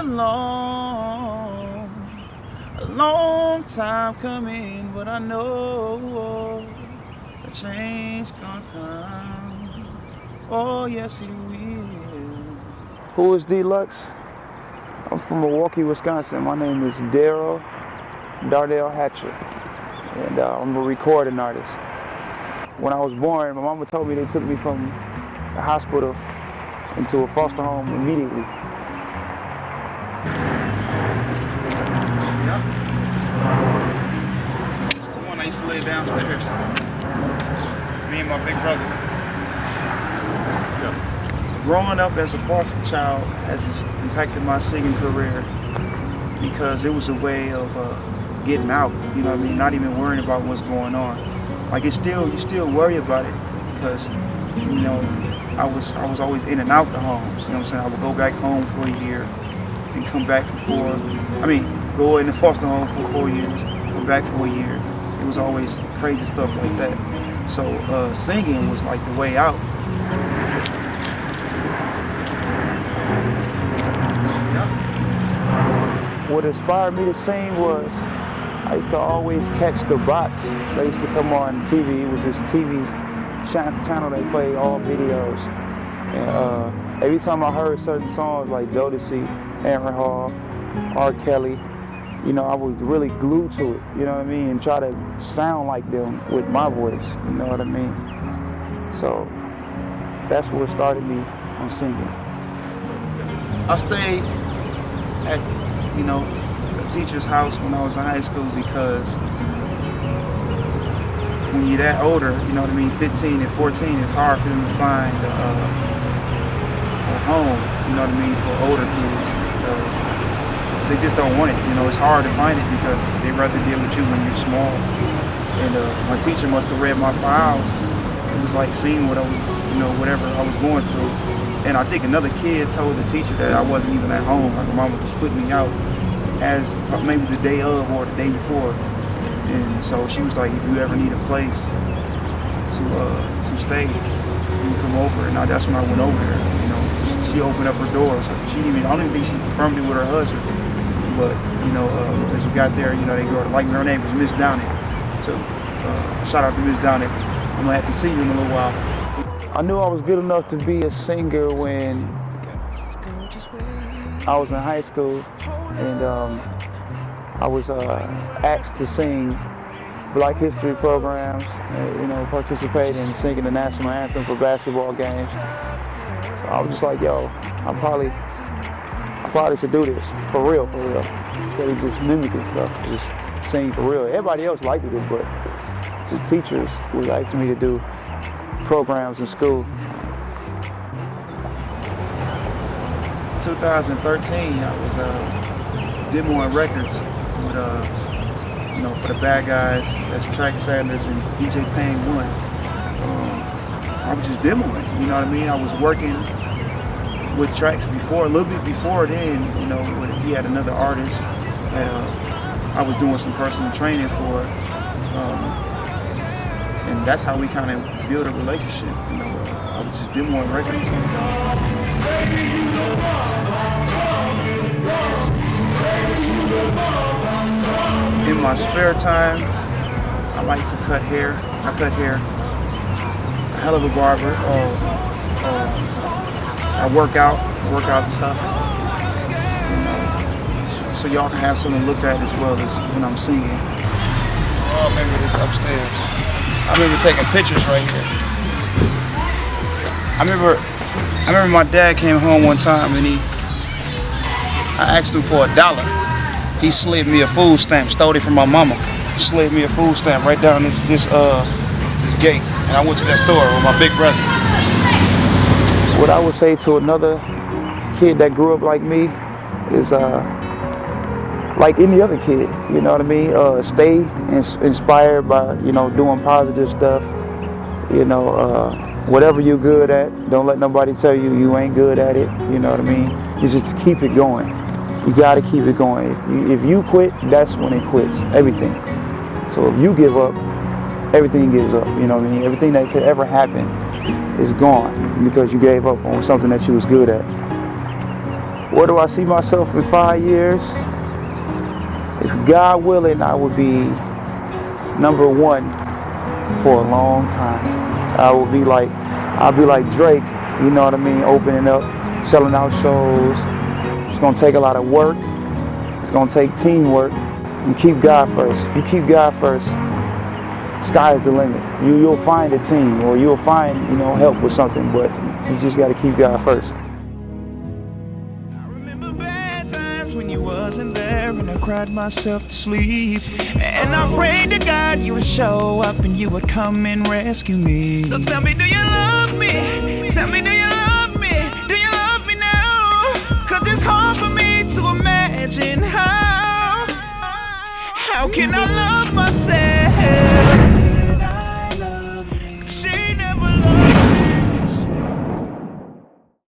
a long time coming, but I know a change gonna come. Oh, yes, it will. Who is Deluxe? I'm from Milwaukee, Wisconsin. My name is Daryl Hatcher, and I'm a recording artist. When I was born, my mama told me they took me from the hospital into a foster home immediately. Yeah. It's the one I used to lay downstairs. Me and my big brother. Yeah. Growing up as a foster child has impacted my singing career because it was a way of getting out. You know what I mean? Not even worrying about what's going on. Like you still worry about it because I was always in and out the homes. You know what I'm saying? I would go back home for a year and come back for go in the foster home for 4 years, come back for a year. It was always crazy stuff like that. So singing was like the way out. What inspired me to sing was I used to always catch the box. They used to come on TV. It was this TV channel that played all videos. And every time I heard certain songs like Jodeci, Aaron Hall, R. Kelly, I was really glued to it, you know what I mean? And try to sound like them with my voice, you know what I mean? So that's what started me on singing. I stayed at, a teacher's house when I was in high school because when you're that older, 15 and 14, it's hard for them to find a home, for older kids. They just don't want it, it's hard to find it because they'd rather deal with you when you're small. And my teacher must have read my files. It was like seeing what I was, whatever I was going through. And I think another kid told the teacher that I wasn't even at home, like my mama was putting me out as maybe the day of or the day before. And so she was like, if you ever need a place to stay, you can come over. And that's when I went over there. She opened up her door. So I don't even think she confirmed it with her husband. But as we got there, they go like her name was Miss Downey. So shout out to Miss Downey. I'm gonna have to see you in a little while. I knew I was good enough to be a singer when I was in high school, and I was asked to sing Black History programs, participate in singing the national anthem for basketball games. So I was just like, yo, I probably should do this for real. Instead of just mimicking stuff, just sing for real. Everybody else liked it, but the teachers was asking me to do programs in school. 2013, I was demoing records with, for the bad guys. That's Track Sanders and DJ Payne 1. I was just demoing, you know what I mean? I was working with Tracks before, a little bit before then, he had another artist that I was doing some personal training for. And that's how we kind of built a relationship. I was just demoing records. In my spare time, I like to cut hair. I cut hair. A hell of a barber. I work out tough. So y'all can have something to look at as well as when I'm singing. Oh, maybe this upstairs. I remember taking pictures right here. I remember my dad came home one time and I asked him for $1. He slid me a food stamp, stole it from my mama. Slid me a food stamp right down this gate. And I went to that store with my big brother. What I would say to another kid that grew up like me is like any other kid, you know what I mean? Stay inspired by, doing positive stuff. Whatever you're good at, don't let nobody tell you you ain't good at it, you know what I mean? You just keep it going. You gotta keep it going. If you quit, that's when it quits, everything. So if you give up, everything gives up, you know what I mean? Everything that could ever happen is gone because you gave up on something that you was good at. Where do I see myself in 5 years? If God willing, I would be #1 for a long time. I'll be like Drake, you know what I mean, opening up, selling out shows. It's gonna take a lot of work. It's gonna take teamwork. And keep God first. If you keep God first, sky is the limit. You'll find a team, or you'll find, help with something, but you just gotta keep God first. I remember bad times when you wasn't there and I cried myself to sleep. And I prayed to God you would show up and you would come and rescue me. So tell me, do you love me? Tell me, do you love me? Do you love me now? 'Cause it's hard for me to imagine how can I love